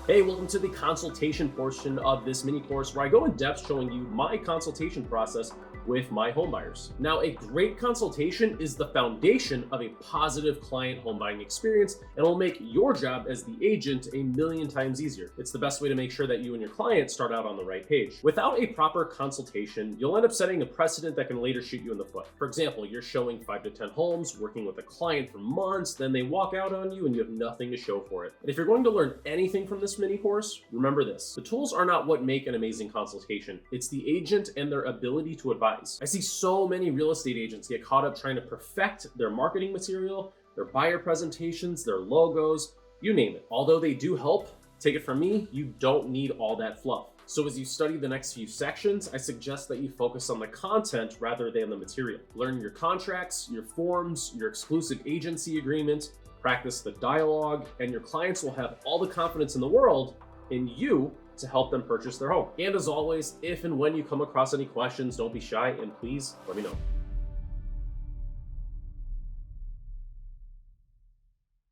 Hey, welcome to the consultation portion of this mini course where I go in depth showing you my consultation process with my home buyers. Now, a great consultation is the foundation of a positive client home buying experience and will make your job as the agent a million times easier. It's the best way to make sure that you and your client start out on the right page. Without a proper consultation, you'll end up setting a precedent that can later shoot you in the foot. For example, you're showing 5 to 10 homes, working with a client for months, then they walk out on you and you have nothing to show for it. And if you're going to learn anything from this mini course, remember this: the tools are not what make an amazing consultation. It's the agent and their ability to advise. I see so many real estate agents get caught up trying to perfect their marketing material, their buyer presentations, their logos, you name it. Although they do help, take it from me, you don't need all that fluff. So as you study the next few sections, I suggest that you focus on the content rather than the material. Learn your contracts, your forms, your exclusive agency agreement, practice the dialogue, and your clients will have all the confidence in the world in you to help them purchase their home. And as always, if and when you come across any questions, don't be shy and please let me know.